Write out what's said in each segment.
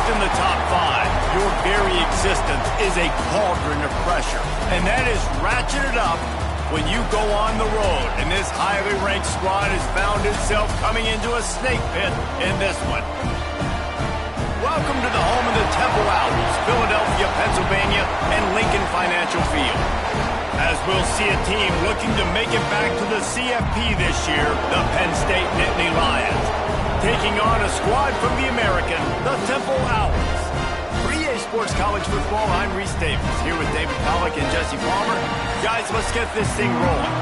in the top 5, your very existence is a cauldron of pressure. And that is ratcheted up when you go on the road. And this highly ranked squad has found itself coming into a snake pit in this one. Welcome to the home of the Temple Owls, Philadelphia, Pennsylvania, and Lincoln Financial Field. As we'll see a team looking to make it back to the CFP this year, the Penn State Nittany Lions, taking on a squad from the American, the Temple Owls. For EA Sports College Football, I'm Reese Davis, here with David Pollack and Jesse Palmer. Guys, let's get this thing rolling.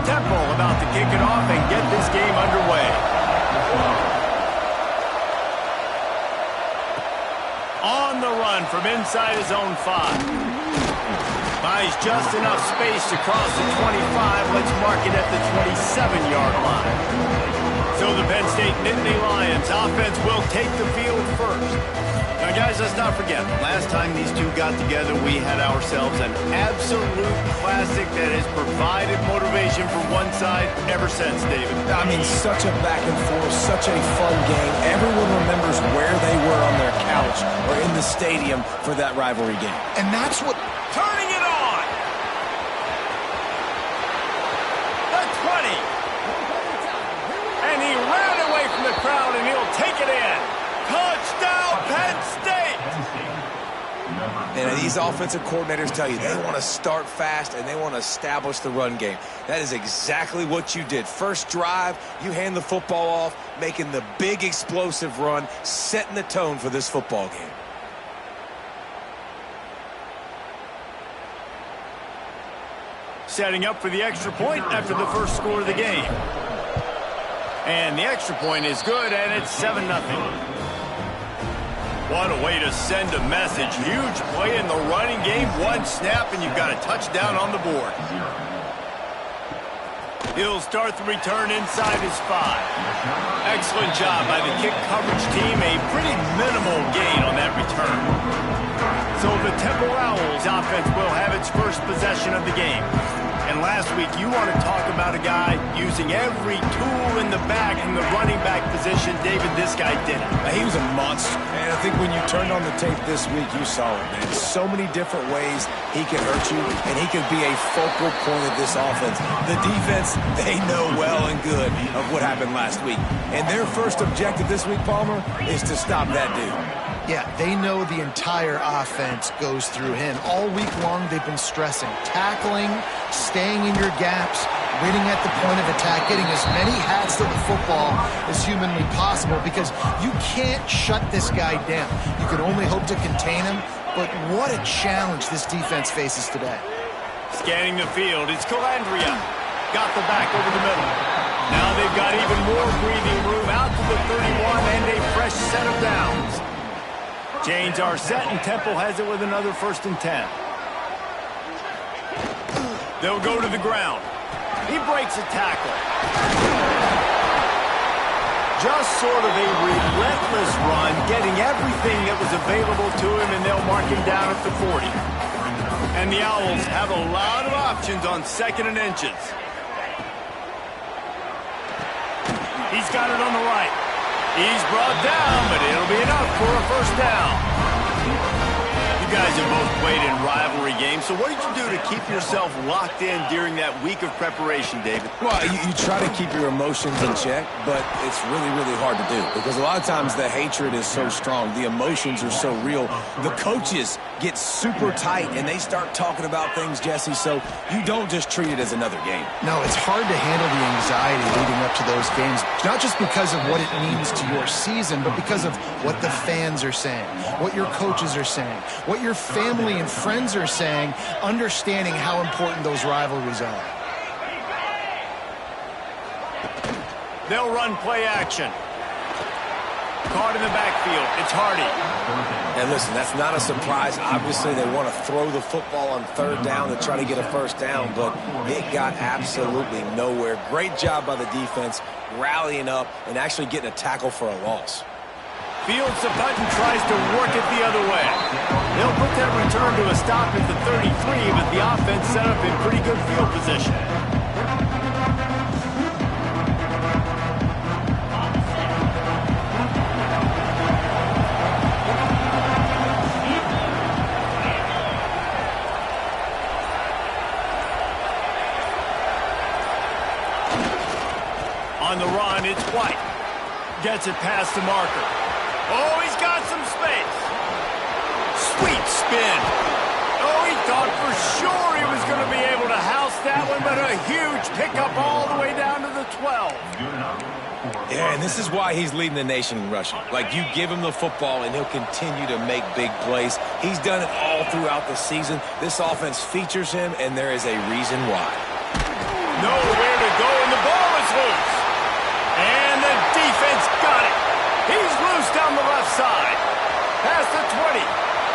Temple about to kick it off and get this game underway. On the run from inside his own 5. Buys just enough space to cross the 25. Let's mark it at the 27-yard line. So the Penn State Nittany Lions offense will take the field first. Now, guys, let's not forget, last time these two got together, we had ourselves an absolute classic that has provided motivation for one side ever since, David. I mean, such a back and forth, such a fun game. Everyone remembers where they were on their couch or in the stadium for that rivalry game. And that's what... Turning it on! The 20! And he ran away from the crowd, and he'll take it in. Touchdown, Penn State! And these offensive coordinators tell you they want to start fast and they want to establish the run game. That is exactly what you did. First drive, you hand the football off, making the big explosive run, setting the tone for this football game. Setting up for the extra point after the first score of the game. And the extra point is good, and it's 7-0. What a way to send a message. Huge play in the running game. One snap, and you've got a touchdown on the board. He'll start the return inside his 5. Excellent job by the kick coverage team. A pretty minimal gain on that return. So the Temple Owls offense will have its first possession of the game. And last week, you want to talk about a guy using every tool in the bag in the running back position. David, this guy did it. He was a monster. And I think when you turned on the tape this week, you saw it, man. So many different ways he can hurt you, and he can be a focal point of this offense. The defense, they know well and good of what happened last week. And their first objective this week, Palmer, is to stop that dude. Yeah, they know the entire offense goes through him. All week long, they've been stressing. Tackling, staying in your gaps, waiting at the point of attack, getting as many hats to the football as humanly possible, because you can't shut this guy down. You can only hope to contain him, but what a challenge this defense faces today. Scanning the field, it's Calandria. Got the back over the middle. Now they've got even more breathing room out to the 31 and a fresh set of downs. Chains are set, and Temple has it with another 1st and 10. They'll go to the ground. He breaks a tackle. Just sort of a relentless run, getting everything that was available to him, and they'll mark him down at the 40. And the Owls have a lot of options on 2nd and inches. He's got it on the right. He's brought down, but it'll be enough for a 1st down. You guys have both played in rivalry games, so what did you do to keep yourself locked in during that week of preparation, David? Well, you try to keep your emotions in check, but it's really, really hard to do because a lot of times the hatred is so strong. The emotions are so real. The coaches get super tight, and they start talking about things, Jesse, so you don't just treat it as another game. No, it's hard to handle the anxiety leading up to those games, not just because of what it means to your season, but because of what the fans are saying, what your coaches are saying, what your family and friends are saying, understanding how important those rivalries are. They'll run play action. Caught in the backfield. It's Hardy. And listen, that's not a surprise. Obviously, they want to throw the football on 3rd down to try to get a 1st down, but it got absolutely nowhere. Great job by the defense, rallying up and actually getting a tackle for a loss. Fields the punt and tries to work it the other way. They'll put that return to a stop at the 33, but the offense set up in pretty good field position. On the run, it's White. Gets it past the marker. Oh, he's got some space. Sweet spin. Oh, he thought for sure he was going to be able to house that one, but a huge pickup all the way down to the 12. Yeah, and this is why he's leading the nation in rushing. Like, you give him the football, and he'll continue to make big plays. He's done it all throughout the season. This offense features him, and there is a reason why. Nowhere to go, and the ball is loose. And the defense got it. He's loose down the left side. Past the 20.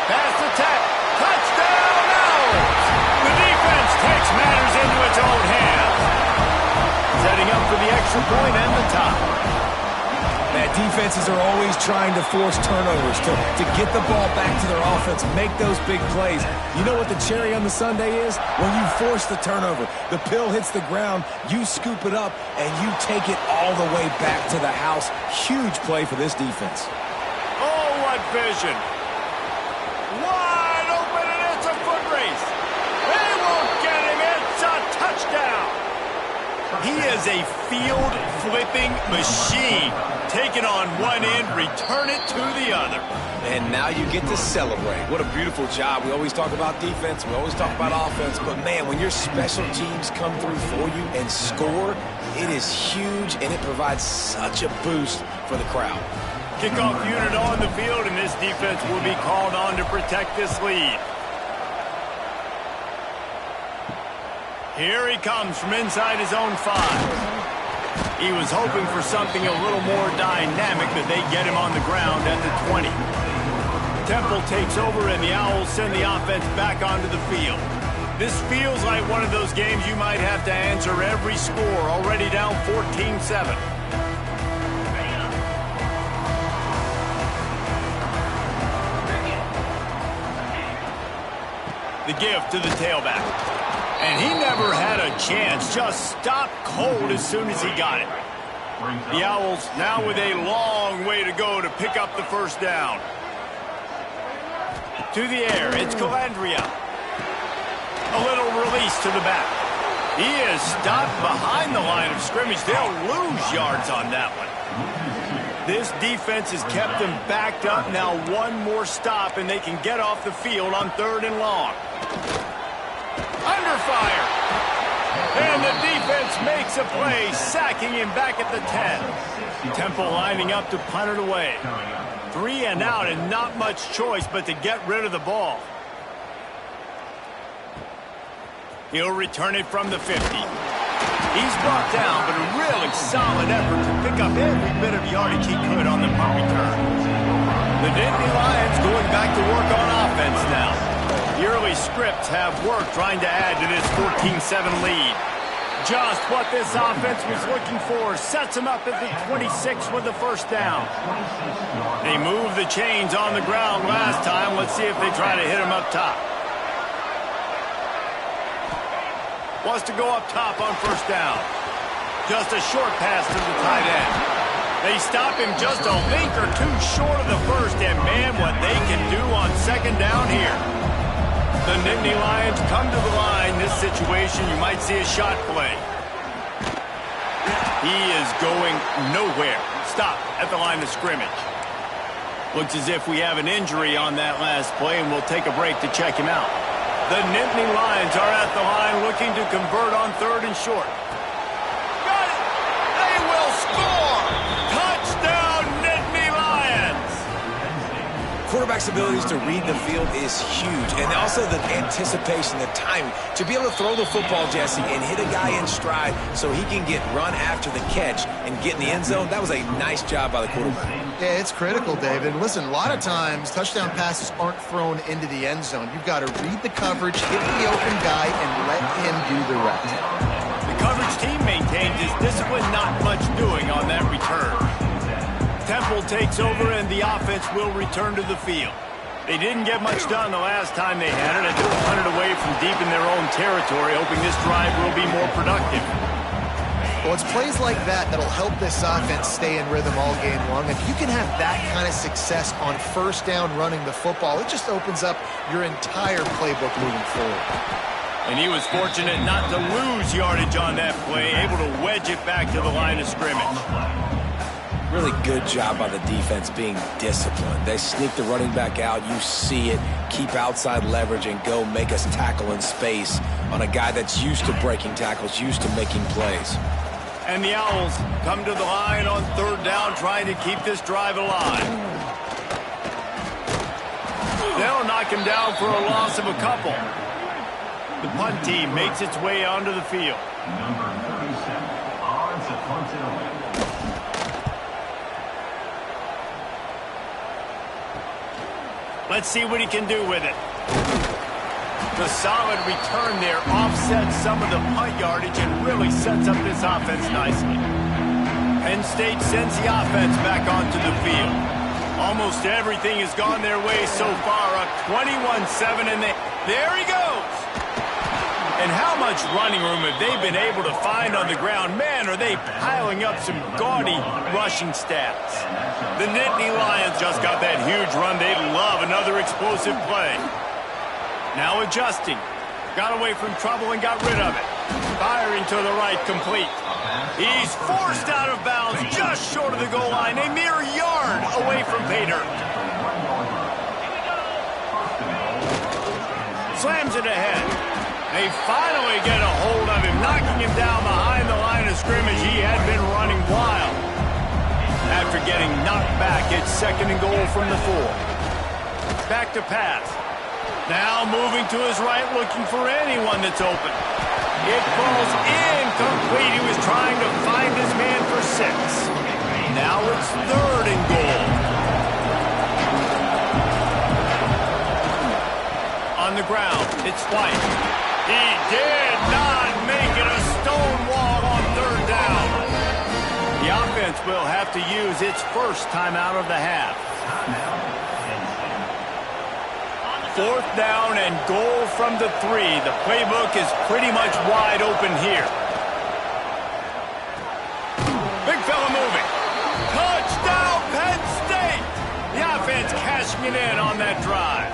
Past the 10. Touchdown, Owls! The defense takes matters into its own hands. Setting up for the extra point and the tie. Man, defenses are always trying to force turnovers to get the ball back to their offense, make those big plays. You know what the cherry on the sundae is? When you force the turnover, the pill hits the ground, you scoop it up, and you take it all the way back to the house. Huge play for this defense. Oh, what vision. Wide open, and it's a foot race. They won't get him. It's a touchdown. He is a field-flipping machine. Take it on one end, return it to the other. And now you get to celebrate. What a beautiful job. We always talk about defense, we always talk about offense, but man, when your special teams come through for you and score, it is huge, and it provides such a boost for the crowd. Kickoff unit on the field, and this defense will be called on to protect this lead. Here he comes from inside his own 5. He was hoping for something a little more dynamic, but they get him on the ground at the 20. Temple takes over, and the Owls send the offense back onto the field. This feels like one of those games you might have to answer every score, already down 14-7. The give to the tailback. And he never had a chance, just stopped cold as soon as he got it. The Owls now with a long way to go to pick up the first down. To the air, it's Calandria. A little release to the back. He is stopped behind the line of scrimmage. They'll lose yards on that one. This defense has kept them backed up. Now one more stop, and they can get off the field on 3rd and long. Under fire. And the defense makes a play, sacking him back at the 10. Temple lining up to punt it away. 3 and out, and not much choice but to get rid of the ball. He'll return it from the 50. He's brought down, but a really solid effort to pick up every bit of yardage he could on the punt return. The Nittany Lions going back to work on offense now. The early scripts have worked trying to add to this 14-7 lead. Just what this offense was looking for. Sets him up at the 26 with the first down. They moved the chains on the ground last time. Let's see if they try to hit him up top. Wants to go up top on first down. Just a short pass to the tight end. They stop him just a link or two short of the first, and man, what they can do on second down here. The Nittany Lions come to the line. This situation, you might see a shot play. He is going nowhere. Stop at the line of scrimmage. Looks as if we have an injury on that last play, and we'll take a break to check him out. The Nittany Lions are at the line looking to convert on 3rd and short. Got it! They will score! Touchdown, Nittany Lions! Quarterback's abilities to read the field is huge, and also the anticipation, the timing. To be able to throw the football, Jesse, and hit a guy in stride so he can get run after the catch and get in the end zone, that was a nice job by the quarterback. Yeah, it's critical, David. Listen, a lot of times touchdown passes aren't thrown into the end zone. You've got to read the coverage, hit the open guy, and let him do the rest. The coverage team maintains his discipline, not much doing on that return. Temple takes over, and the offense will return to the field. They didn't get much done the last time they had it, and they'll punt it away from deep in their own territory, hoping this drive will be more productive. Well, it's plays like that that'll help this offense stay in rhythm all game long. If you can have that kind of success on first down running the football, it just opens up your entire playbook moving forward. And he was fortunate not to lose yardage on that play, able to wedge it back to the line of scrimmage. Really good job by the defense being disciplined. They sneak the running back out. You see it. Keep outside leverage and go make us tackle in space on a guy that's used to breaking tackles, used to making plays. And the Owls come to the line on third down, trying to keep this drive alive. They'll knock him down for a loss of a couple. The punt team makes its way onto the field. Number 37, odds of punted away. Let's see what he can do with it. The solid return there offsets some of the punt yardage and really sets up this offense nicely. Penn State sends the offense back onto the field. Almost everything has gone their way so far, up 21-7, and there he goes. And how much running room have they been able to find on the ground? Man, are they piling up some gaudy rushing stats. The Nittany Lions just got that huge run. They'd love another explosive play. Now adjusting. Got away from trouble and got rid of it. Firing to the right, complete. He's forced out of bounds just short of the goal line. A mere yard away from pay dirt. Slams it ahead. They finally get a hold of him, knocking him down behind the line of scrimmage. He had been running wild. After getting knocked back, it's 2nd and goal from the 4. Back to pass. Now moving to his right, looking for anyone that's open. It falls incomplete. He was trying to find his man for 6. Now it's 3rd and goal. On the ground, it's White. He did not make it a stone wall on 3rd down. The offense will have to use its first timeout of the half. 4th down and goal from the 3. The playbook is pretty much wide open here. Big fella moving. Touchdown, Penn State! The offense cashing it in on that drive.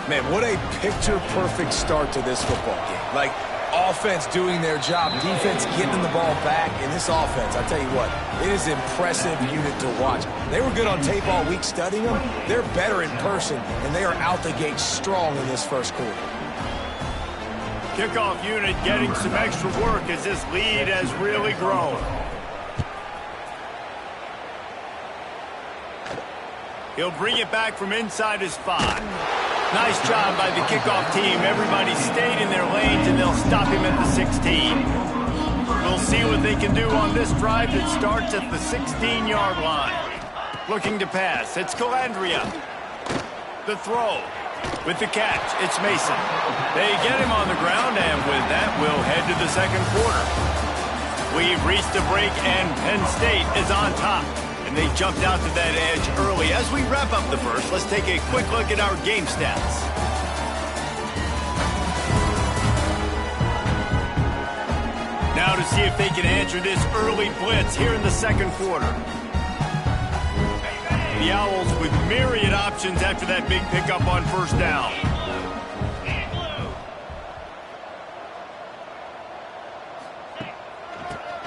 Man, what a picture-perfect start to this football game. Like, offense doing their job, defense getting the ball back, and this offense, I tell you what, it is an impressive unit to watch. They were good on tape all week studying them. They're better in person, and they are out the gate strong in this first quarter. Kickoff unit getting some extra work as this lead has really grown. He'll bring it back from inside his 5. Nice job by the kickoff team. Everybody stayed in their lanes, and they'll stop him at the 16. We'll see what they can do on this drive that starts at the 16-yard line. Looking to pass. It's Calandria. The throw. With the catch, it's Mason. They get him on the ground, and with that, we'll head to the 2nd quarter. We've reached a break, and Penn State is on top. And they jumped out to that edge early. As we wrap up the first, let's take a quick look at our game stats. Now to see if they can answer this early blitz here in the 2nd quarter. The Owls with myriad options after that big pickup on 1st down.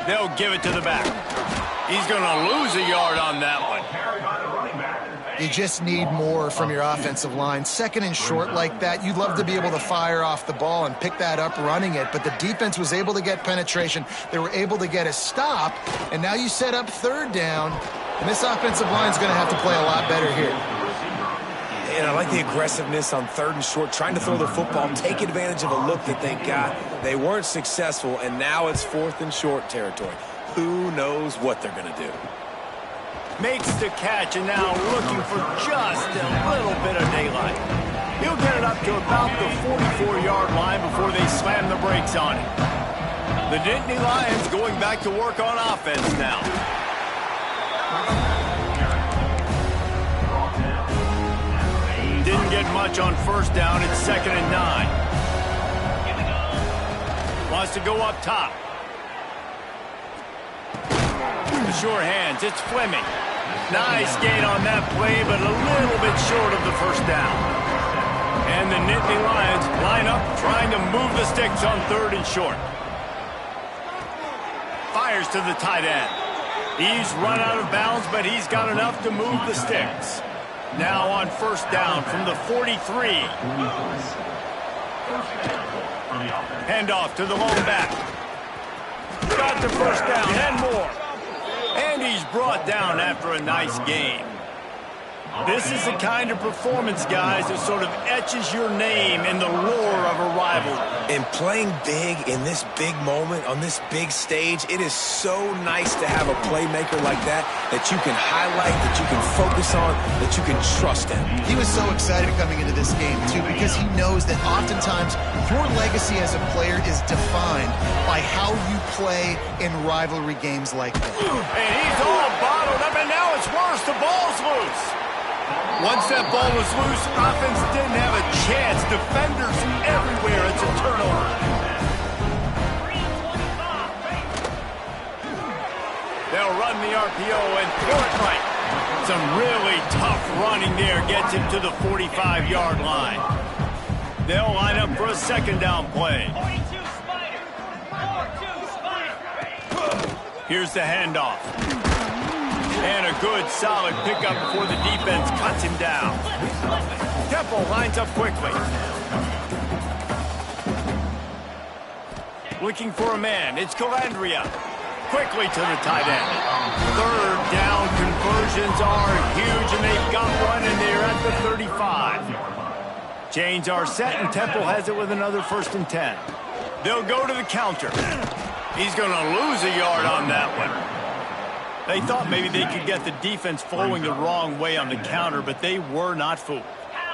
They'll give it to the back. He's going to lose a yard on that one. You just need more from your offensive line. 2nd and short like that, you'd love to be able to fire off the ball and pick that up running it, but the defense was able to get penetration. They were able to get a stop, and now you set up 3rd down, and this offensive line is going to have to play a lot better here. And I like the aggressiveness on 3rd and short, trying to throw the football, take advantage of a look that they got. They weren't successful, and now it's 4th and short territory. Who knows what they're going to do? Makes the catch, and now looking for just a little bit of daylight. He'll get it up to about the 44-yard line before they slam the brakes on him. The Nittany Lions going back to work on offense now. Didn't get much on 1st down. It's 2nd and 9. Wants to go up top. Sure hands, it's Fleming. Nice gain on that play, but a little bit short of the 1st down. And the Nittany Lions line up Trying to move the sticks on 3rd and short. Fires to the tight end. He's run out of bounds, but he's got enough to move the sticks. Now on 1st down from the 43. Handoff to the lone back. Got the 1st down and more. And he's brought down after a nice gain. This is the kind of performance, guys, that sort of etches your name in the lore of a rivalry. And playing big in this big moment, on this big stage, it is so nice to have a playmaker like that you can highlight, that you can focus on, that you can trust in. He was so excited coming into this game, too, because he knows that oftentimes your legacy as a player is defined by how you play in rivalry games like that. And he's all bottled up, and now it's worse. The ball's loose. Once that ball was loose, offense didn't have a chance. Defenders everywhere. It's a turnover. They'll run the RPO and throw it right. Some really tough running there gets him to the 45-yard line. They'll line up for a 2nd down play. Here's the handoff. And a good, solid pickup before the defense cuts him down. Temple lines up quickly. Looking for a man. It's Calandria. Quickly to the tight end. 3rd down conversions are huge, and they've got one, and they're at the 35. Chains are set, and Temple has it with another 1st and 10. They'll go to the counter. He's going to lose a yard on that one. They thought maybe they could get the defense flowing the wrong way on the counter, but they were not fooled.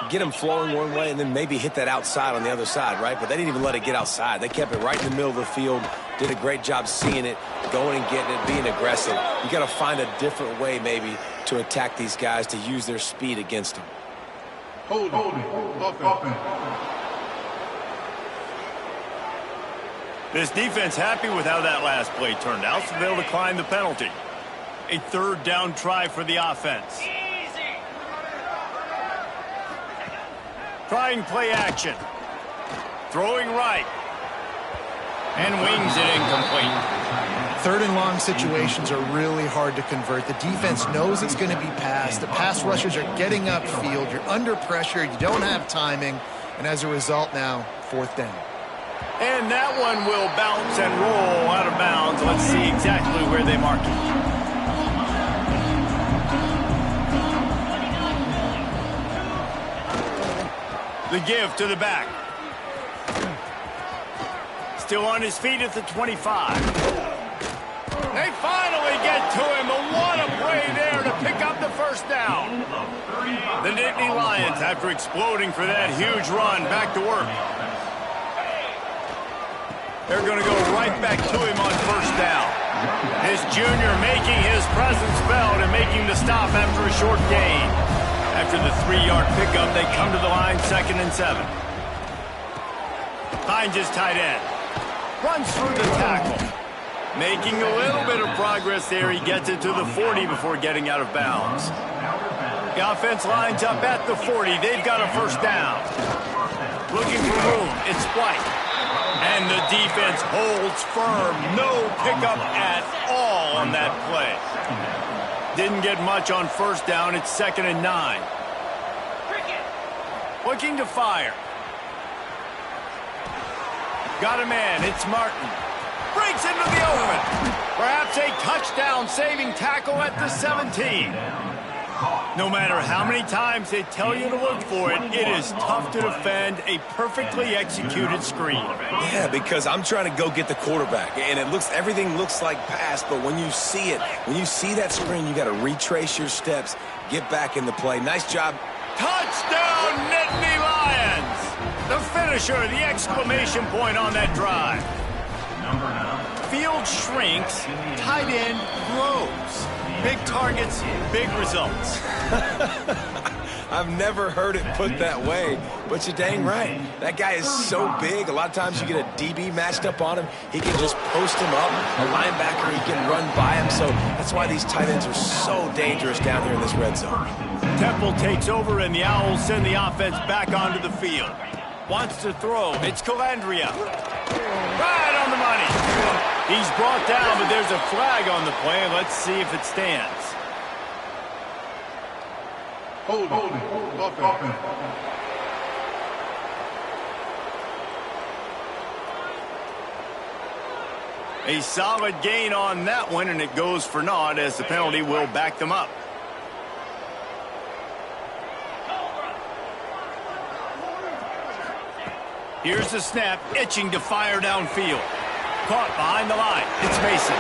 Get them flowing one way and then maybe hit that outside on the other side, right? But they didn't even let it get outside. They kept it right in the middle of the field, did a great job seeing it, going and getting it, being aggressive. You got to find a different way maybe to attack these guys, to use their speed against them. Hold it. This defense happy with how that last play turned out, so they'll decline the penalty. A 3rd down try for the offense. Trying play action. Throwing right. And wings it incomplete. 3rd and long situations are really hard to convert. The defense knows it's going to be passed. The pass rushers are getting upfield. You're under pressure. You don't have timing. And as a result now, 4th down. And that one will bounce and roll out of bounds. Let's see exactly where they mark it. The give to the back. Still on his feet at the 25. They finally get to him, but what a play there to pick up the 1st down. The Nittany Lions, after exploding for that huge run, back to work. They're going to go right back to him on 1st down. This junior making his presence felt and making the stop after a short gain. After the 3-yard pickup, they come to the line 2nd and 7. Finds his tight end. Runs through the tackle. Making a little bit of progress there. He gets it to the 40 before getting out of bounds. The offense lines up at the 40. They've got a 1st down. Looking for room. It's White. And the defense holds firm. No pickup at all on that play. Didn't get much on 1st down. It's 2nd and 9. Looking to fire. Got a man. It's Martin. Breaks into the open. Perhaps a touchdown-saving tackle at the 17. No matter how many times they tell you to look for it, it is tough to defend a perfectly executed screen. Yeah, because I'm trying to go get the quarterback, and everything looks like pass, but when you see it, when you see that screen, you got to retrace your steps, get back in the play. Nice job. Touchdown, Nittany Lions! The finisher, the exclamation point on that drive. Field shrinks, tight end grows. Big targets, big results. I've never heard it put that way, but you're dang right. That guy is so big. A lot of times you get a DB matched up on him. He can just post him up. A linebacker, he can run by him. So that's why these tight ends are so dangerous down here in this red zone. Temple takes over, and the Owls send the offense back onto the field. Wants to throw. It's Calandria. Right on the money. He's brought down, but there's a flag on the play. Let's see if it stands. Hold it. Offense. A solid gain on that one, and it goes for naught as the penalty will back them up. Here's the snap, itching to fire downfield. Caught behind the line. It's Mason.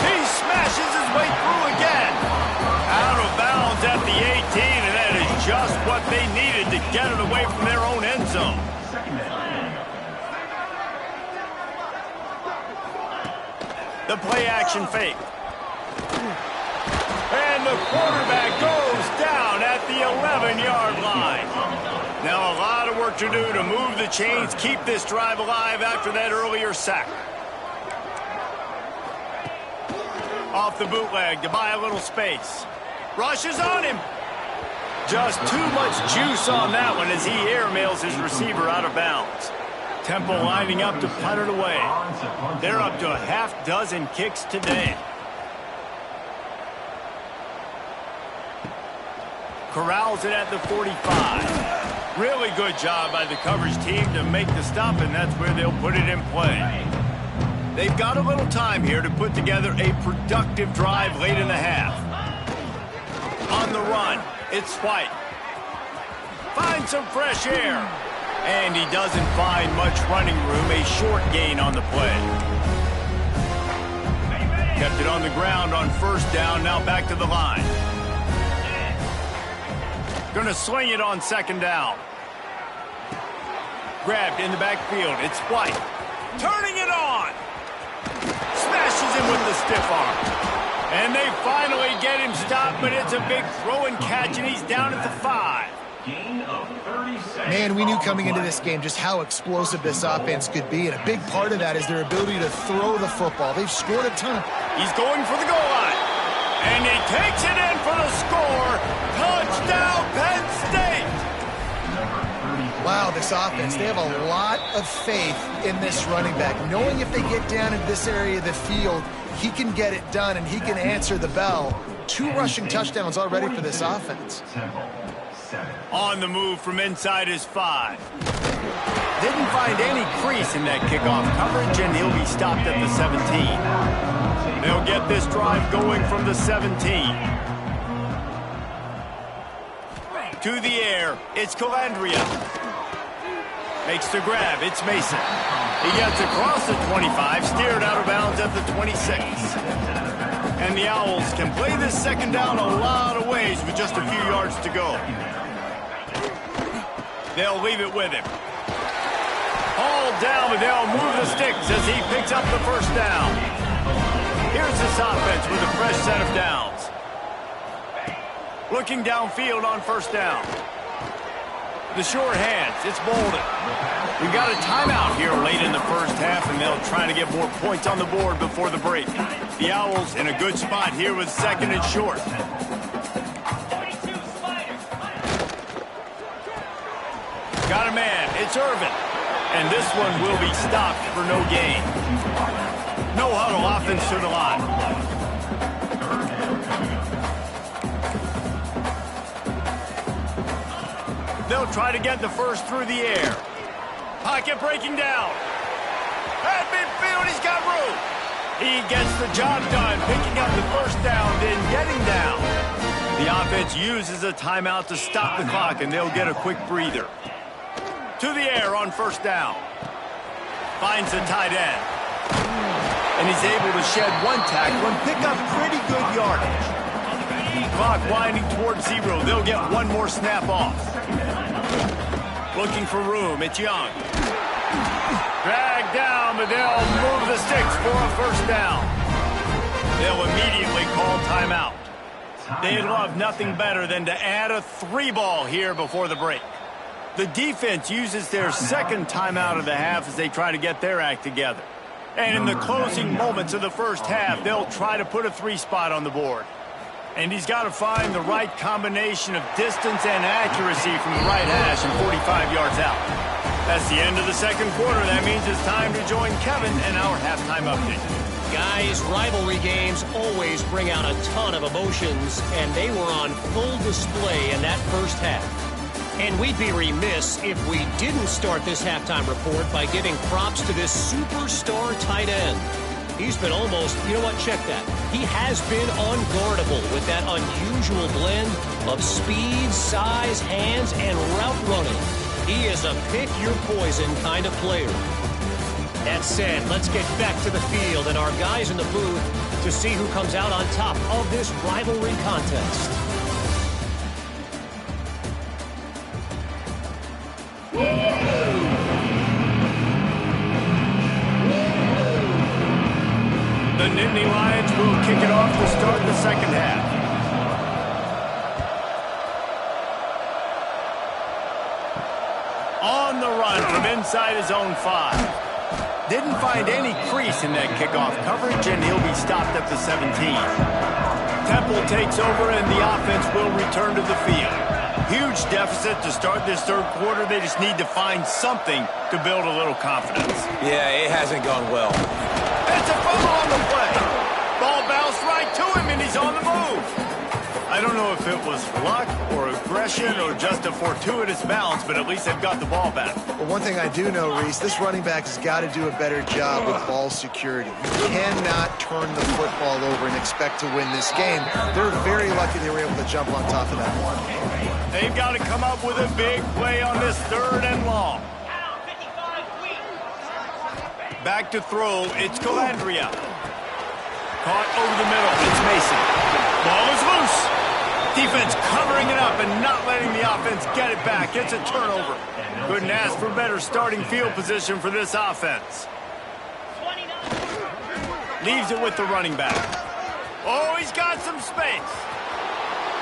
He smashes his way through again. Out of bounds at the 18, and that is just what they needed to get it away from their own end zone. The play action fake. And the quarterback goes down at the 11-yard line. Now a lot of work to do to move the chains, keep this drive alive after that earlier sack. Off the bootleg to buy a little space. Rushes on him. Just too much juice on that one as he airmails his receiver out of bounds. Temple lining up to punt it away. They're up to a half-dozen kicks today. Corrals it at the 45. Really good job by the coverage team to make the stop, and that's where they'll put it in play. They've got a little time here to put together a productive drive late in the half. On the run, it's White. Finds some fresh air. And he doesn't find much running room, a short gain on the play. Kept it on the ground on first down, now back to the line. Gonna sling it on second down. Grabbed in the backfield, it's White. Turning it on. Smashes him with the stiff arm. And they finally get him stopped, but it's a big throw and catch, and he's down at the 5. Man, we knew coming into this game just how explosive this offense could be, and a big part of that is their ability to throw the football. They've scored a ton. He's going for the goal line, and he takes it in for the score. Touchdown, Penn State! Wow, this offense, they have a lot of faith in this running back, knowing if they get down into this area of the field, he can get it done, and he can answer the bell. 2 rushing touchdowns already for this offense. On the move from inside his 5. Didn't find any crease in that kickoff coverage, and he'll be stopped at the 17. They'll get this drive going from the 17. To the air, it's Calandria. Makes the grab, it's Mason. He gets across the 25, steered out of bounds at the 26. And the Owls can play this second down a lot of ways with just a few yards to go. They'll leave it with him. Hauled down, but they'll move the sticks as he picks up the first down. Here's this offense with a fresh set of downs. Looking downfield on first down. The short hands, it's Bolden. We've got a timeout here late in the first half, and they'll try to get more points on the board before the break. The Owls in a good spot here with second and short. Got a man, it's Irvin. And this one will be stopped for no gain. No huddle, offense to the line. They'll try to get the first through the air. Pocket breaking down. At midfield, he's got room. He gets the job done, picking up the first down, then getting down. The offense uses a timeout to stop the clock, and they'll get a quick breather. To the air on first down. Finds the tight end. And he's able to shed one tackle and pick up pretty good yardage. Clock winding towards 0. They'll get one more snap off. Looking for room. It's Young. Dragged down, but they'll move the sticks for a first down. They'll immediately call timeout. They'd love nothing better than to add a 3-ball here before the break. The defense uses their second timeout of the half as they try to get their act together. And in the closing moments of the first half, they'll try to put a 3-spot on the board. And he's got to find the right combination of distance and accuracy from the right hash and 45 yards out. That's the end of the second quarter. That means it's time to join Kevin and our halftime update. Guys, rivalry games always bring out a ton of emotions, and they were on full display in that first half. And we'd be remiss if we didn't start this halftime report by giving props to this superstar tight end. He's been almost, you know what, check that. He has been unguardable with that unusual blend of speed, size, hands, and route running. He is a pick-your-poison kind of player. That said, let's get back to the field and our guys in the booth to see who comes out on top of this rivalry contest. The Nittany Lions will kick it off to start the second half. On the run from inside his own 5. Didn't find any crease in that kickoff coverage, and he'll be stopped at the 17. Temple takes over, and the offense will return to the field. Huge deficit to start this third quarter. They just need to find something to build a little confidence. Yeah, it hasn't gone well. It's a fumble on the play. Ball bounced right to him, and he's on the move. I don't know if it was luck or aggression or just a fortuitous bounce, but at least they've got the ball back. Well, one thing I do know, Reese, this running back has got to do a better job with ball security. You cannot turn the football over and expect to win this game. They're very lucky they were able to jump on top of that one. They've got to come up with a big play on this 3rd and long. Back to throw, it's Calandria. Caught over the middle, it's Mason. Ball is loose. Defense covering it up and not letting the offense get it back. It's a turnover. Couldn't ask for better starting field position for this offense. Leaves it with the running back. Oh, he's got some space.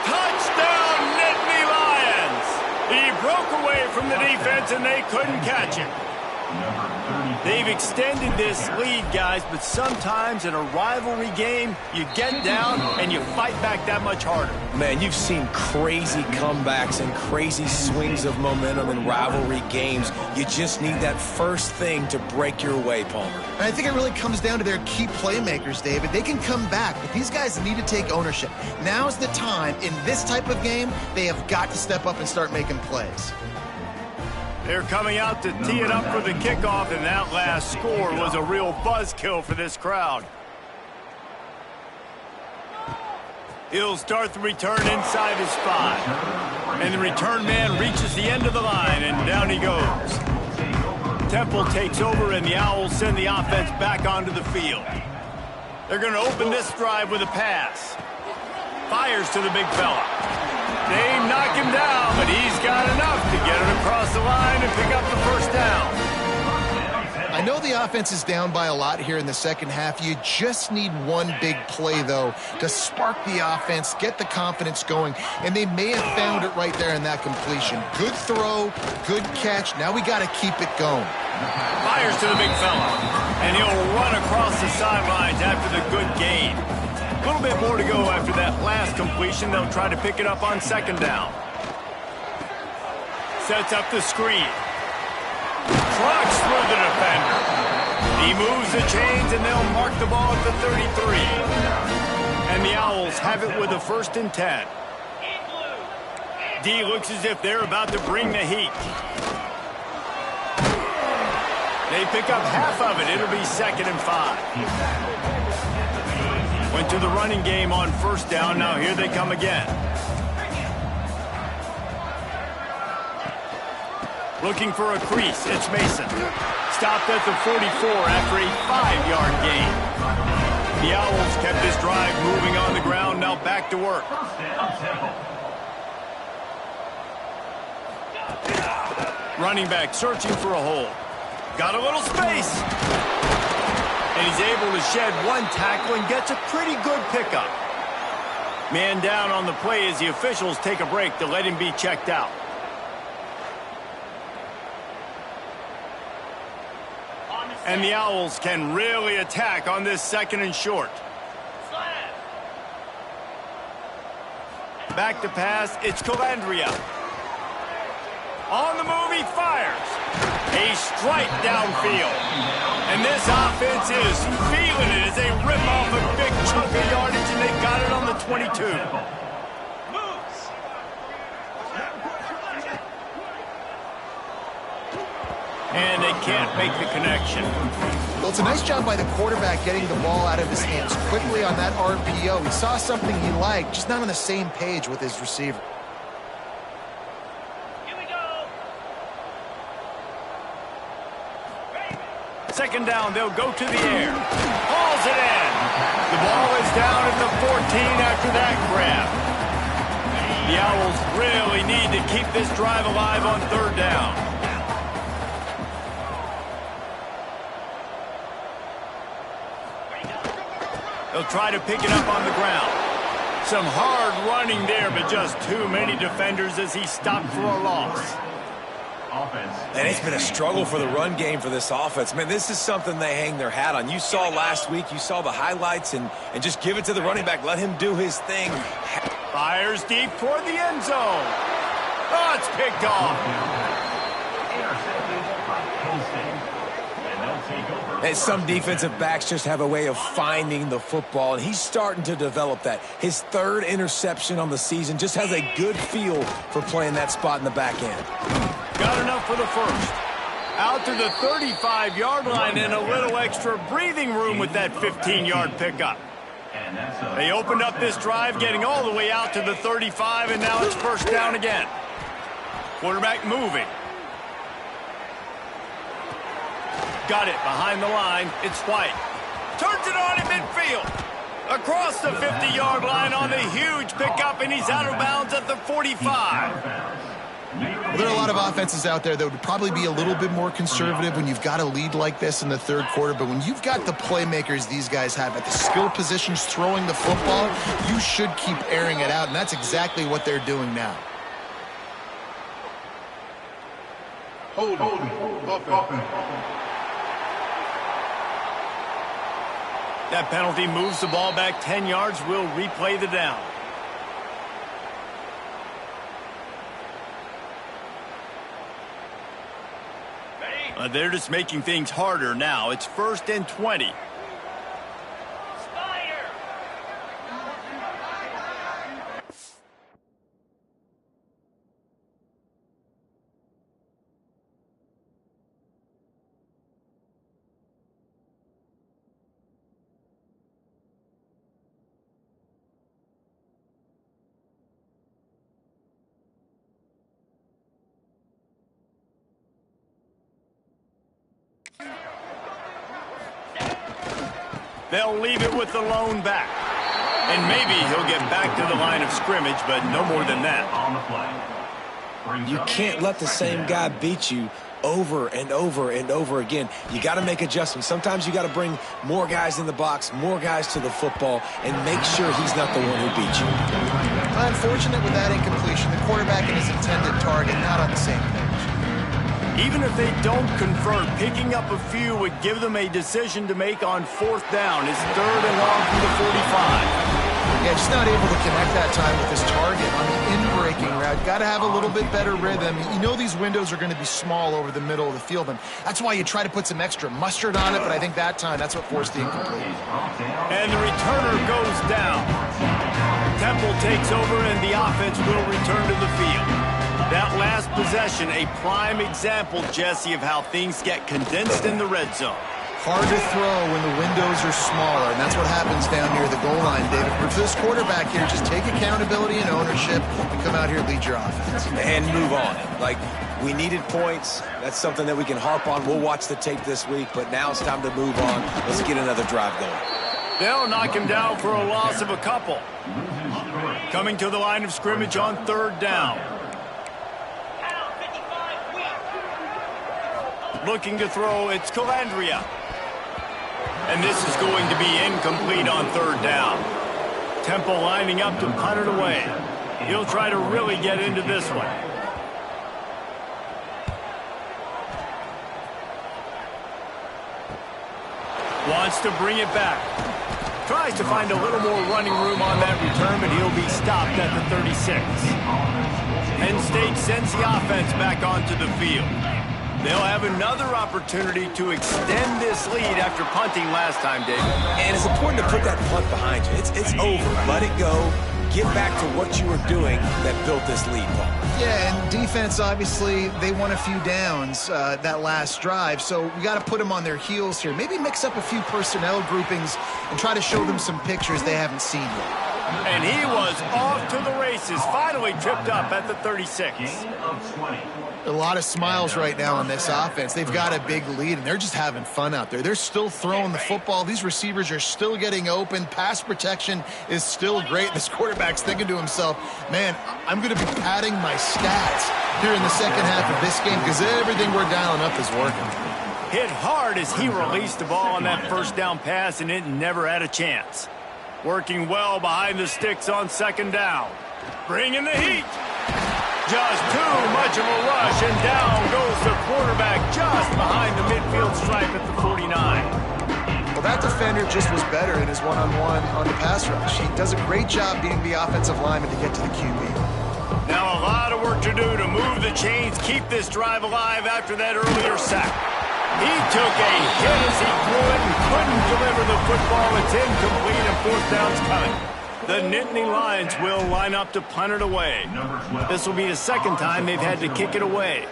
Touchdown, Nittany Lions! He broke away from the defense and they couldn't catch him. They've extended this lead, guys, but sometimes in a rivalry game, you get down and you fight back that much harder. Man, you've seen crazy comebacks and crazy swings of momentum in rivalry games. You just need that first thing to break your way, Palmer. And I think it really comes down to their key playmakers, David. They can come back, but these guys need to take ownership. Now's the time. In this type of game, they have got to step up and start making plays. They're coming out to tee it up for the kickoff, and that last score was a real buzzkill for this crowd. He'll start the return inside his 5. And the return man reaches the end of the line, and down he goes. Temple takes over, and the Owls send the offense back onto the field. They're going to open this drive with a pass. Fires to the big fella. They knock him down, but he's got enough to get it across the line and pick up the first down. I know the offense is down by a lot here in the second half. You just need one big play, though, to spark the offense, get the confidence going, and they may have found it right there in that completion. Good throw, good catch. Now we got to keep it going. Fires to the big fella, and he'll run across the sidelines after the good gain. A little bit more to go after that last completion. They'll try to pick it up on second down. Sets up the screen. Trucks through the defender. He moves the chains, and they'll mark the ball at the 33. And the Owls have it with a 1st and 10. D looks as if they're about to bring the heat. They pick up half of it. It'll be 2nd and 5. Went to the running game on 1st down. Now here they come again. Looking for a crease. It's Mason. Stopped at the 44 after a 5-yard gain. The Owls kept this drive moving on the ground. Now back to work. Running back searching for a hole. Got a little space. And he's able to shed one tackle and gets a pretty good pickup. Man down on the play as the officials take a break to let him be checked out. And the Owls can really attack on this 2nd and short. Back to pass, it's Calandria. On the move, he fires. A strike downfield. And this offense is feeling it as they rip off a big chunk of yardage, and they got it on the 22. And they can't make the connection. Well, it's a nice job by the quarterback getting the ball out of his hands quickly on that RPO. He saw something he liked, just not on the same page with his receiver. Here we go. Second down, they'll go to the air. Hauls it in. The ball is down at the 14 after that grab. The Owls really need to keep this drive alive on third down. They'll try to pick it up on the ground. Some hard running there, but just too many defenders as he stopped for a loss. And it's been a struggle for the run game for this offense. Man, this is something they hang their hat on. You saw last week, you saw the highlights, and just give it to the running back. Let him do his thing. Fires deep toward the end zone. Oh, it's picked off. Intercepted by Penn State. And they'll take over. And some defensive backs just have a way of finding the football, and he's starting to develop that. His third interception on the season, just has a good feel for playing that spot in the back end. Got enough for the first. Out to the 35-yard line and a little extra breathing room with that 15-yard pickup. They opened up this drive, getting all the way out to the 35, and now it's first down again. Quarterback moving. Got it behind the line. It's White. Turns it on in midfield. Across the 50-yard line on the huge pickup, and he's out of bounds at the 45. Well, there are a lot of offenses out there that would probably be a little bit more conservative when you've got a lead like this in the third quarter. But when you've got the playmakers these guys have at the skill positions throwing the football, you should keep airing it out, and that's exactly what they're doing now. Hold it. That penalty moves the ball back 10 yards. We'll replay the down. They're just making things harder now. It's 1st and 20. They'll leave it with the lone back. And maybe he'll get back to the line of scrimmage, but no more than that. You can't let the same guy beat you over and over and over again. You got to make adjustments. Sometimes you got to bring more guys in the box, more guys to the football, and make sure he's not the one who beat you. Unfortunate with that incompletion. The quarterback and his intended target not on the same page. Even if they don't convert, picking up a few would give them a decision to make on 4th down. It's 3rd and long from the 45. Yeah, just not able to connect that time with his target on the in-breaking route. Got to have a little bit better rhythm. You know these windows are going to be small over the middle of the field, and that's why you try to put some extra mustard on it, but I think that time that's what forced the incomplete. And the returner goes down. Temple takes over, and the offense will return to the field. That last possession, a prime example, Jesse, of how things get condensed in the red zone. Hard to throw when the windows are smaller, and that's what happens down near the goal line, David. For this quarterback here, just take accountability and ownership and come out here and lead your offense. And move on. Like, we needed points. That's something that we can harp on. We'll watch the tape this week, but now it's time to move on. Let's get another drive going. They'll knock him down for a loss of a couple. Coming to the line of scrimmage on 3rd down. Looking to throw, it's Calandria. And this is going to be incomplete on 3rd down. Temple lining up to punt it away. He'll try to really get into this one. Wants to bring it back. Tries to find a little more running room on that return, but he'll be stopped at the 36. Penn State sends the offense back onto the field. They'll have another opportunity to extend this lead after punting last time, David. And it's important to put that punt behind you. It's over. Let it go. Get back to what you were doing that built this lead, Paul. Yeah, and defense, obviously, they won a few downs that last drive, so we got to put them on their heels here. Maybe mix up a few personnel groupings and try to show them some pictures they haven't seen yet. And he was off to the races, finally tripped up at the 36. Gain of 20. A lot of smiles right now on this offense. They've got a big lead, and they're just having fun out there. They're still throwing the football. These receivers are still getting open. Pass protection is still great. This quarterback's thinking to himself, man, I'm going to be padding my stats here in the second half of this game because everything we're dialing up is working. Hit hard as he released the ball on that first down pass, and it never had a chance. Working well behind the sticks on second down. Bringing the heat. Just too much of a rush, and down goes the quarterback just behind the midfield stripe at the 49. Well, that defender just was better in his one-on-one on the pass rush. He does a great job beating the offensive lineman to get to the QB. Now a lot of work to do to move the chains, keep this drive alive after that earlier sack. He took a hit as he threw it and couldn't deliver the football. It's incomplete and fourth down's coming. The Nittany Lions will line up to punt it away. This will be the second time they've had to kick it away.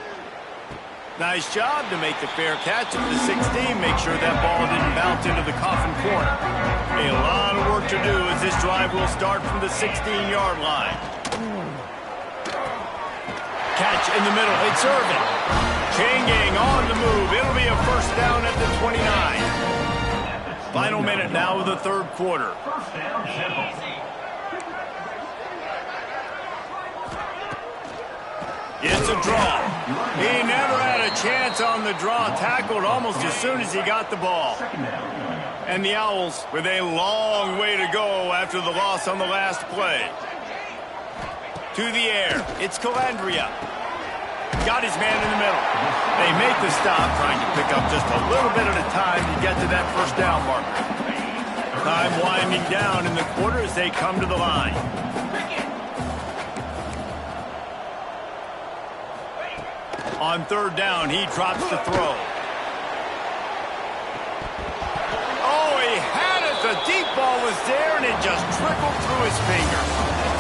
Nice job to make the fair catch at the 16. Make sure that ball didn't bounce into the coffin corner. A lot of work to do as this drive will start from the 16-yard line. Catch in the middle. It's Irvin. Chain gang on the move. It'll be a first down at the 29. Final minute now of the third quarter. First down, Temple. It's a draw. He never had a chance on the draw. Tackled almost as soon as he got the ball. And the Owls with a long way to go after the loss on the last play. To the air. It's Calandria. Got his man in the middle. They make the stop, trying to pick up just a little bit at a time to get to that first down marker. Time winding down in the quarter as they come to the line. On third down, he drops the throw. Oh, he had it. The deep ball was there, and it just trickled through his fingers.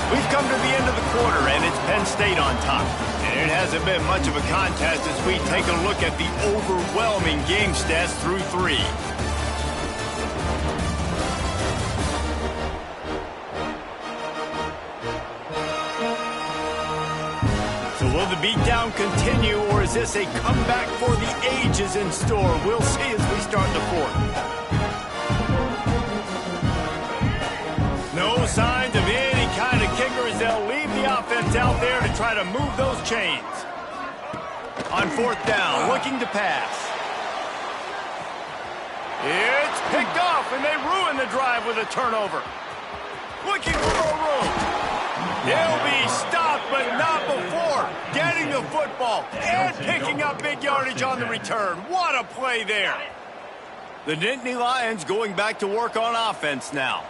We've come to the end of the quarter, and it's Penn State on top. And it hasn't been much of a contest as we take a look at the overwhelming game stats through 3. Will the beatdown continue, or is this a comeback for the ages in store? We'll see as we start the fourth. No signs of any kind of kicker as they'll leave the offense out there to try to move those chains. On fourth down, looking to pass. It's picked off, and they ruin the drive with a turnover. Looking for more room. They'll be stopped, but not before getting the football and picking up big yardage on the return. What a play there. The Nittany Lions going back to work on offense now.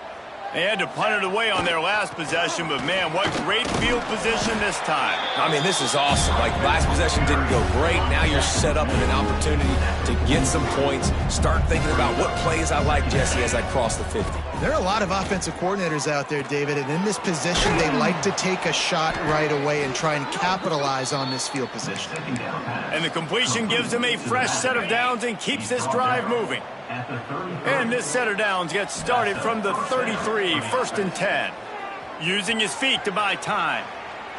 They had to punt it away on their last possession, but man, what great field position this time. I mean, this is awesome. Like, last possession didn't go great. Now you're set up with an opportunity to get some points. Start thinking about what plays I like, Jesse, as I cross the 50. There are a lot of offensive coordinators out there, David, and in this position, they like to take a shot right away and try and capitalize on this field position. And the completion gives them a fresh set of downs and keeps this drive moving. And this set of downs gets started from the 33, first and 10. Using his feet to buy time.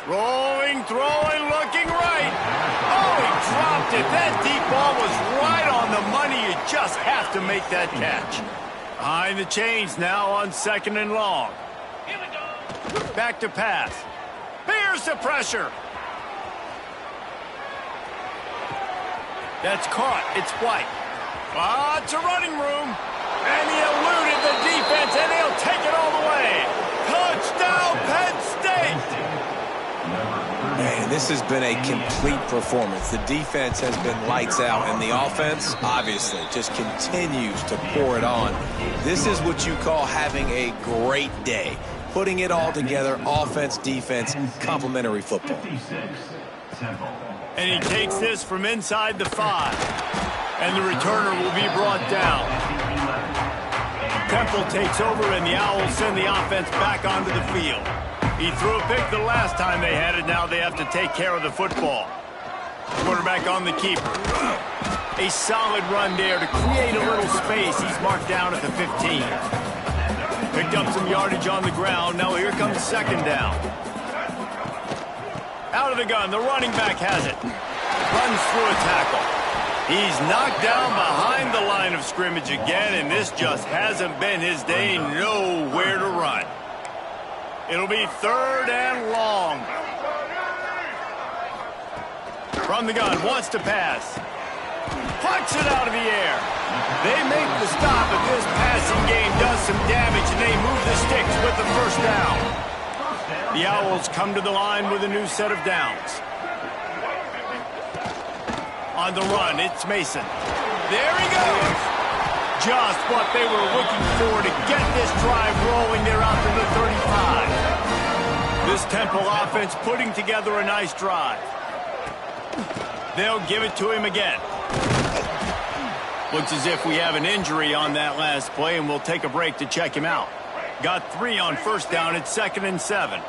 Throwing, looking right. Oh, he dropped it. That deep ball was right on the money. You just have to make that catch. Behind the chains now on second and long. Back to pass. Here's the pressure. That's caught. It's White. Lots of running room. And he eluded the defense, and he'll take it all the way. Touchdown, Penn State! Man, this has been a complete performance. The defense has been lights out, and the offense, obviously, just continues to pour it on. This is what you call having a great day. Putting it all together, offense, defense, complementary football. 56, Temple. And he takes this from inside the 5. And the returner will be brought down. Temple takes over, and the Owls send the offense back onto the field. He threw a pick the last time they had it. Now they have to take care of the football. Quarterback on the keeper. A solid run there to create a little space. He's marked down at the 15. Picked up some yardage on the ground. Now here comes second down. Out of the gun, the running back has it. Runs through a tackle. He's knocked down behind the line of scrimmage again, and this just hasn't been his day. Nowhere to run. It'll be third and long. From the gun, wants to pass. Punts it out of the air. They make the stop, but this passing game does some damage, and they move the sticks with the first down. The Owls come to the line with a new set of downs. On the run, it's Mason. There he goes. Just what they were looking for to get this drive rolling. They're out to the 35. This Temple offense putting together a nice drive. They'll give it to him again. Looks as if we have an injury on that last play, and we'll take a break to check him out. Got 3 on first down. It's 2nd and 7.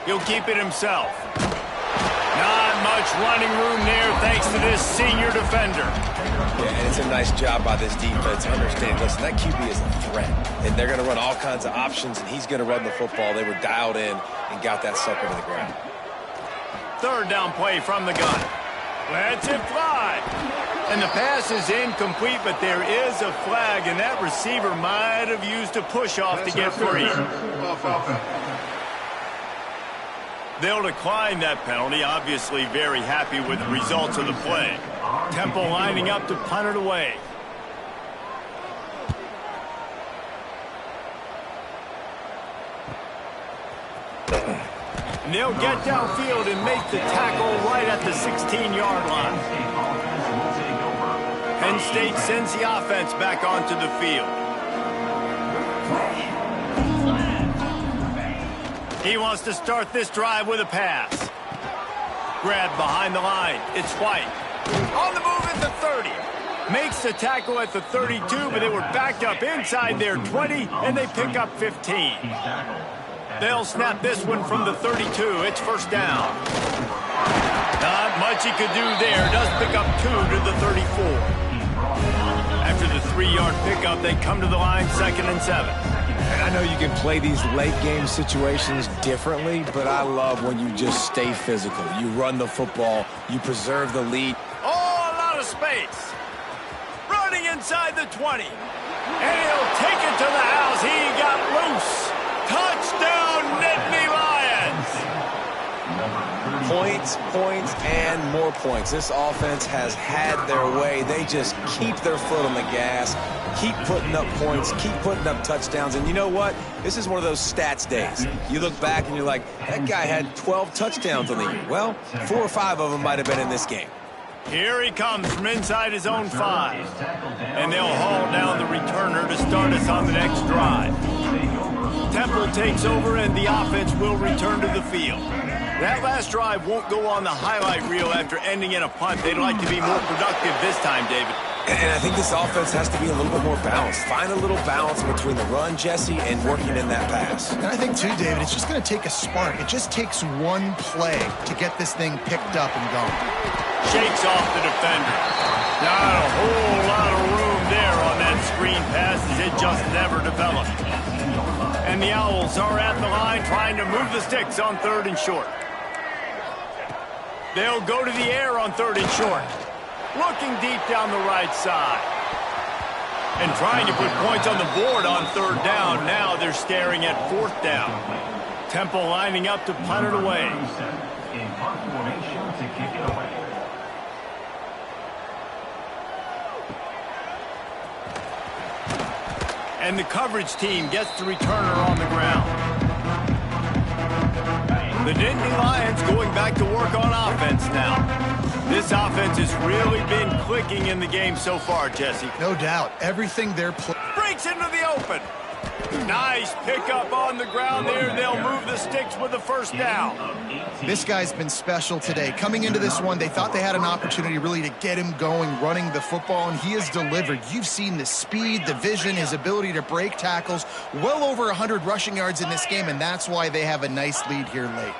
He'll keep it himself. Not much running room there thanks to this senior defender. Yeah, and it's a nice job by this defense. Understand, listen, that QB is a threat. And they're going to run all kinds of options, and he's going to run the football. They were dialed in and got that sucker to the ground. Third down play from the gun. Lets it fly. And the pass is incomplete, but there is a flag, and that receiver might have used a push-off to get free. They'll decline that penalty, obviously very happy with the results of the play. Temple lining up to punt it away. And they'll get downfield and make the tackle right at the 16-yard line. Penn State sends the offense back onto the field. He wants to start this drive with a pass. Grabbed behind the line. It's White. On the move at the 30. Makes the tackle at the 32, but they were backed up inside their 20, and they pick up 15. They'll snap this one from the 32. It's first down. Not much he could do there. Does pick up 2 to the 34. After the 3-yard pickup, they come to the line 2nd and 7. And I know you can play these late-game situations differently, but I love when you just stay physical. You run the football. You preserve the lead. Oh, a lot of space. Running inside the 20. And he'll take it to the house. He got loose. Touchdown, Nittany Lions. Points, points, and more points. This offense has had their way. They just keep their foot on the gas, keep putting up points, keep putting up touchdowns. And you know what? This is one of those stats days. You look back and you're like, that guy had 12 touchdowns on the year. Well, 4 or 5 of them might have been in this game. Here he comes from inside his own 5. And they'll haul down the returner to start us on the next drive. Temple takes over, and the offense will return to the field. That last drive won't go on the highlight reel after ending in a punt. They'd like to be more productive this time, David. And I think this offense has to be a little bit more balanced. Find a little balance between the run, Jesse, and working in that pass. And I think, too, David, it's just going to take a spark. It just takes one play to get this thing picked up and going. Shakes off the defender. Not a whole lot of room there on that screen pass as it just never developed. And the Owls are at the line trying to move the sticks on 3rd and short. They'll go to the air on 3rd and short. Looking deep down the right side. And trying to put points on the board on 3rd down. Now they're staring at 4th down. Temple lining up to punt it away. In punt formation to kick it away. And the coverage team gets the returner on the ground. The Nittany Lions going back to work on offense now. This offense has really been clicking in the game so far, Jesse. No doubt. Everything they're breaks into the open. Nice pickup on the ground there. They'll move the sticks with the first down. This guy's been special today. Coming into this one, they thought they had an opportunity really to get him going, running the football, and he has delivered. You've seen the speed, the vision, his ability to break tackles, well over 100 rushing yards in this game, and that's why they have a nice lead here late.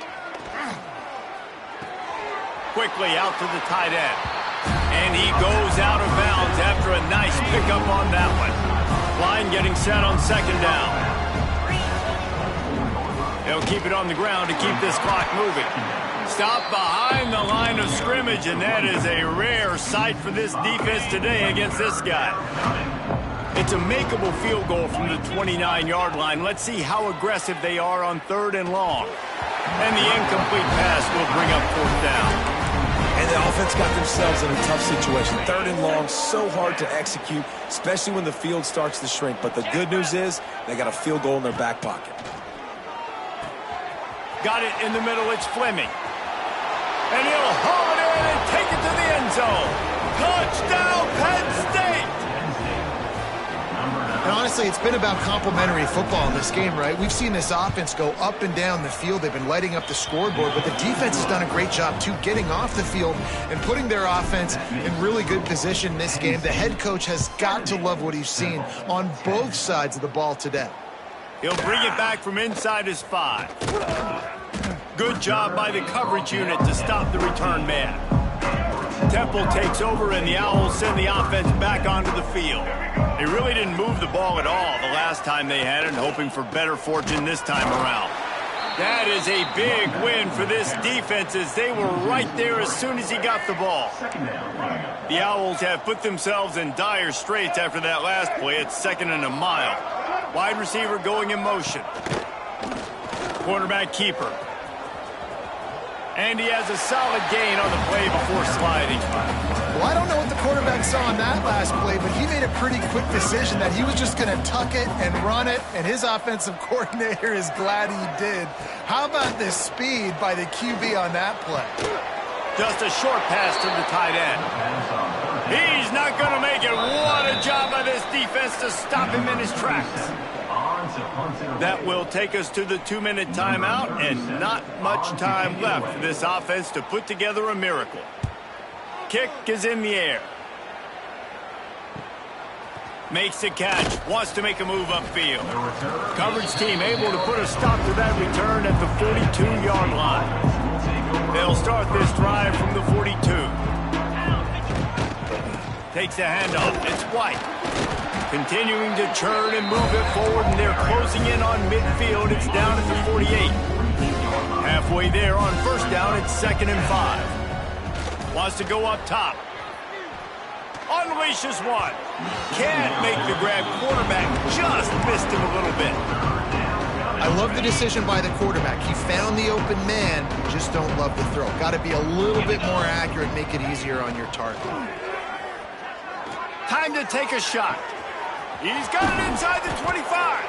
Quickly out to the tight end. And he goes out of bounds after a nice pickup on that one. Line getting set on second down. They'll keep it on the ground to keep this clock moving. Stop behind the line of scrimmage, and that is a rare sight for this defense today against this guy. It's a makeable field goal from the 29-yard line. Let's see how aggressive they are on 3rd and long. And the incomplete pass will bring up 4th down. And the offense got themselves in a tough situation. 3rd and long, so hard to execute, especially when the field starts to shrink. But the good news is they got a field goal in their back pocket. Got it in the middle. It's Fleming. And he'll haul it in and take it to the end zone. Touchdown, Penn State! And honestly, it's been about complementary football in this game, right? We've seen this offense go up and down the field. They've been lighting up the scoreboard, but the defense has done a great job, too, getting off the field and putting their offense in really good position in this game. The head coach has got to love what he's seen on both sides of the ball today. He'll bring it back from inside his 5. Good job by the coverage unit to stop the return man. Temple takes over, and the Owls send the offense back onto the field. They really didn't move the ball at all the last time they had it, hoping for better fortune this time around. That is a big win for this defense, as they were right there as soon as he got the ball. The Owls have put themselves in dire straits after that last play. It's 2nd and a mile. Wide receiver going in motion. Quarterback keeper. And he has a solid gain on the play before sliding. Well, I don't know what the quarterback saw on that last play, but he made a pretty quick decision that he was just going to tuck it and run it, and his offensive coordinator is glad he did. How about the speed by the QB on that play? Just a short pass to the tight end. He's not going to make it. What a job by this defense to stop him in his tracks. That will take us to the 2-minute timeout, and not much time left for this offense to put together a miracle. Kick is in the air. Makes the catch, wants to make a move upfield. Coverage team able to put a stop to that return at the 42-yard line. They'll start this drive from the 42. Takes the handoff, it's White. Continuing to churn and move it forward, and they're closing in on midfield. It's down at the 48. Halfway there on 1st down, it's 2nd and 5. Wants to go up top. Unleashes one. Can't make the grab. Quarterback just missed him a little bit. I love the decision by the quarterback. He found the open man, just don't love the throw. Got to be a little bit more accurate, make it easier on your target. Time to take a shot. He's got it inside the 25.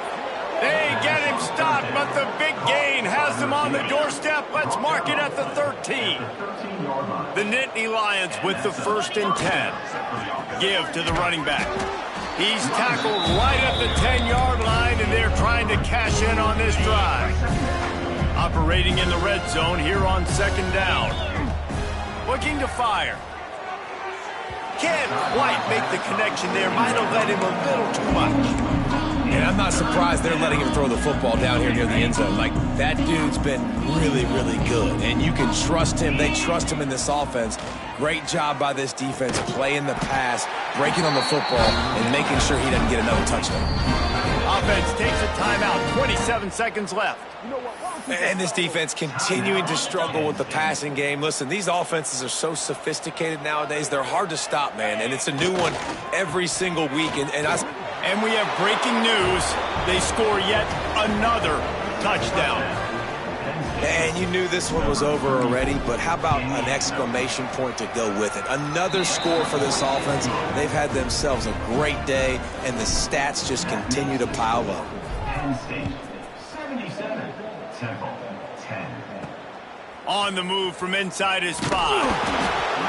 They get him stopped, but the big gain has them on the doorstep. Let's mark it at the 13. The Nittany Lions with the 1st and 10. Give to the running back. He's tackled right at the 10-yard line, and they're trying to cash in on this drive. Operating in the red zone here on 2nd down. Looking to fire. Can't quite make the connection there. Might have let him a little too much. And I'm not surprised they're letting him throw the football down here near the end zone. Like, that dude's been really, really good. And you can trust him. They trust him in this offense. Great job by this defense playing the pass, breaking on the football, and making sure he doesn't get another touchdown. Offense takes a timeout. 27 seconds left. And this defense continuing to struggle with the passing game. Listen, these offenses are so sophisticated nowadays. They're hard to stop, man. And it's a new one every single week. And we have breaking news. They score yet another touchdown. And you knew this one was over already, but how about an exclamation point to go with it? Another score for this offense. They've had themselves a great day, and the stats just continue to pile up. Penn State, 77. Temple, 10. On the move from inside his 5.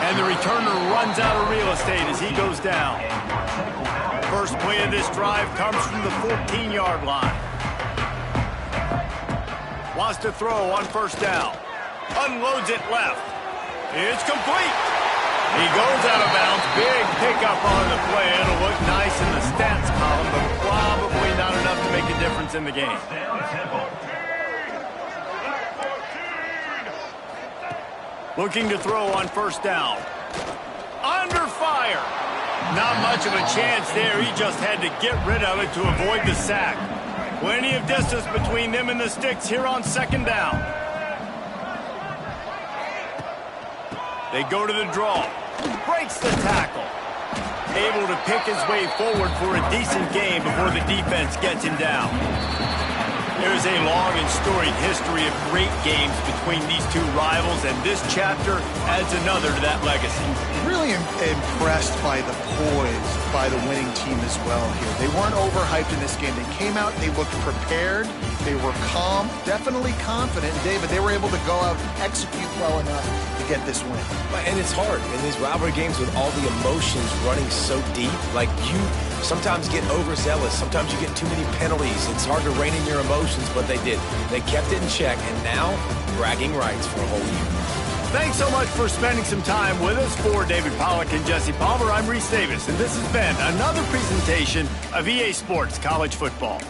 And the returner runs out of real estate as he goes down. First play of this drive comes from the 14-yard line. Wants to throw on first down. Unloads it left. It's complete. He goes out of bounds. Big pickup on the play. It'll look nice in the stats column, but probably not enough to make a difference in the game. Looking to throw on first down. Under fire. Not much of a chance there. He just had to get rid of it to avoid the sack. Plenty of distance between them and the sticks here on second down. They go to the draw. Breaks the tackle. Able to pick his way forward for a decent game before the defense gets him down. There's a long and storied history of great games between these two rivals, and this chapter adds another to that legacy. Really impressed by the poise by the winning team as well here. They weren't overhyped in this game. They came out, they looked prepared, they were calm, definitely confident. David, they were able to go out and execute well enough to get this win. And it's hard in these rivalry games with all the emotions running so deep. Like, you sometimes get overzealous. Sometimes you get too many penalties. It's hard to rein in your emotions, but they did. They kept it in check, and now bragging rights for a whole year. Thanks so much for spending some time with us. For David Pollack and Jesse Palmer, I'm Reese Davis, and this has been another presentation of EA Sports College Football.